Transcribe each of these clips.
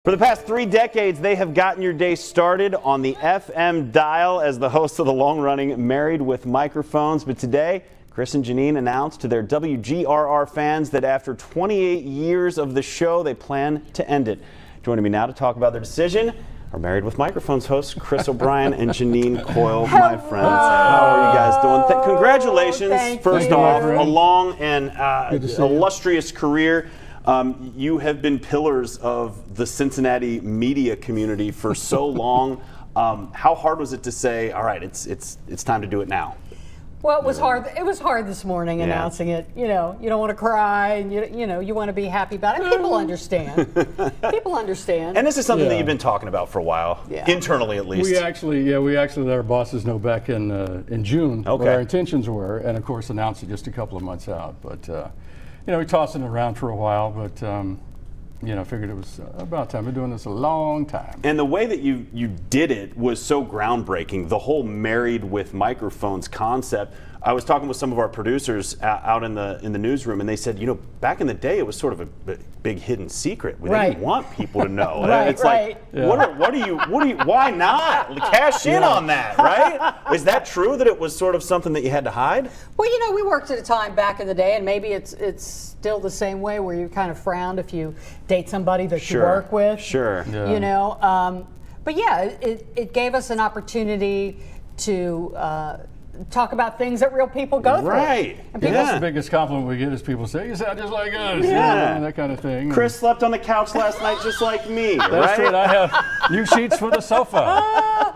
For the past 3 decades, they have gotten your day started on the FM dial as the hosts of the long-running Married with Microphones. But today, Chris and Janine announced to their WKRC fans that after 28 years of the show, they plan to end it. Joining me now to talk about their decision are Married with Microphones hosts Chris O'Brien and Janine Coyle, my friends. How are you guys doing? Congratulations, first off, a long and illustrious career. You have been pillars of the Cincinnati media community for so long. How hard was it to say, all right, it's time to do it now? Well, it was hard. It was hard this morning announcing it. You know, you don't want to cry, and you want to be happy about it. People understand. People understand. And this is something that you've been talking about for a while, internally at least. We actually let our bosses know back in June what our intentions were, and of course announced it just a couple of months out. But we tossed it around for a while, but figured it was about time. We've been doing this a long time. And the way that you did it was so groundbreaking. The whole Married with Microphones concept. I was talking with some of our producers out in the newsroom, and they said, back in the day, it was sort of a big hidden secret. We didn't want people to know. It's like, what do you? Why not cash in on that? Right? Is that true that it was sort of something that you had to hide? Well, we worked at a time back in the day, and maybe it's still the same way, where you kind of frowned if you date somebody that you work with. Sure. But it gave us an opportunity to talk about things that real people go through. Right. And that's the biggest compliment we get is people say, you sound just like us. That kind of thing. Chris slept on the couch last night just like me. That's right. I have new sheets for the sofa.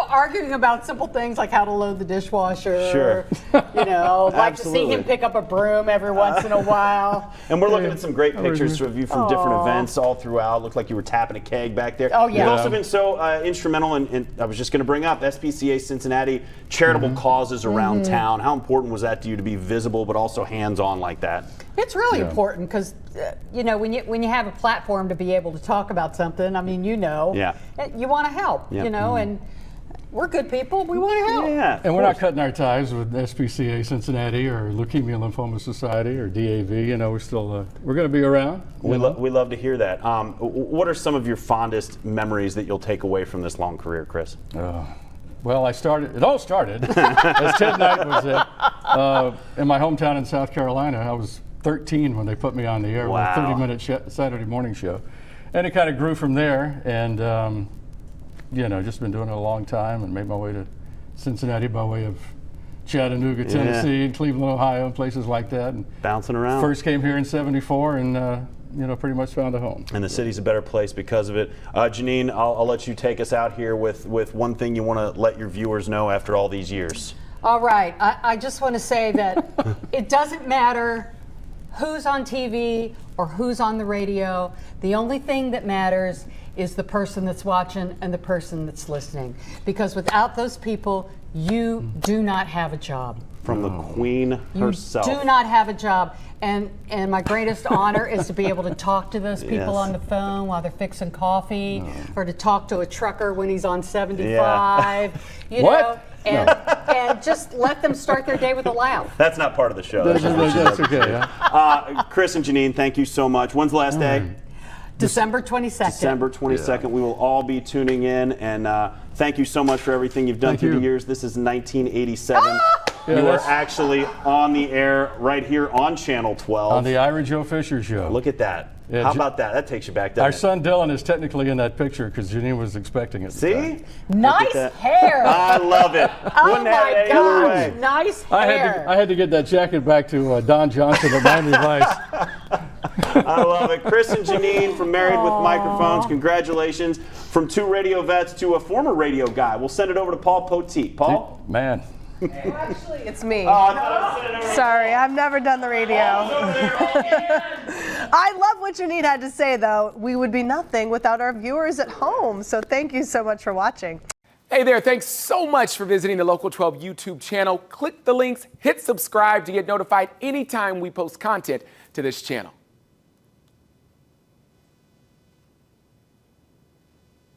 Arguing about simple things like how to load the dishwasher. Sure. Like to see him pick up a broom every once in a while. And we're looking at some great pictures of you from different events all throughout. Looked like you were tapping a keg back there. Oh, yeah. You've also been so instrumental in, I was just going to bring up SPCA Cincinnati, charitable causes around town. How important was that to you to be visible but also hands-on like that? It's really important because, when you have a platform to be able to talk about something, you want to help, and we're good people. We want to help. Yeah, and we're not cutting our ties with SPCA Cincinnati or Leukemia Lymphoma Society or DAV. We're still we're going to be around. We love to hear that. What are some of your fondest memories that you'll take away from this long career, Chris? Well, it all started as Ted Knight was in my hometown in South Carolina. I was 13 when they put me on the air with a 30-minute Saturday morning show. And it kind of grew from there, and just been doing it a long time, and made my way to Cincinnati by way of Chattanooga, Tennessee, and Cleveland, Ohio, and places like that. And bouncing around. First came here in '74, and pretty much found a home. And the city's a better place because of it. Janine, I'll let you take us out here with one thing you want to let your viewers know after all these years. All right. I just want to say that it doesn't matter who's on TV or who's on the radio. The only thing that matters is the person that's watching and the person that's listening. Because without those people, you do not have a job. From the Queen herself. You do not have a job. And my greatest honor is to be able to talk to those people on the phone while they're fixing coffee, or to talk to a trucker when he's on 75. And just let them start their day with a laugh. That's not part of the show. That's okay. Chris and Janine, thank you so much. When's the last day? December 22nd. December 22nd. We will all be tuning in, and thank you so much for everything you've done through the years. This is 1987. You are actually on the air right here on Channel 12. On the Ira Joe Fisher Show. Look at that. Yeah, how about that? That takes you back down. Our son Dylan is technically in that picture because Janine was expecting it. See? Nice hair. I love it. Oh my gosh, nice hair. I had to get that jacket back to Don Johnson at Miami Vice. I love it. Chris and Janine from Married with Microphones, congratulations. From 2 radio vets to a former radio guy. We'll send it over to Paul Poteet. Paul? Man. Actually, it's me. Oh, sorry, I've never done the radio. I love what Janine had to say, though. We would be nothing without our viewers at home. So thank you so much for watching. Hey there, thanks so much for visiting the Local 12 YouTube channel. Click the links, hit subscribe to get notified anytime we post content to this channel.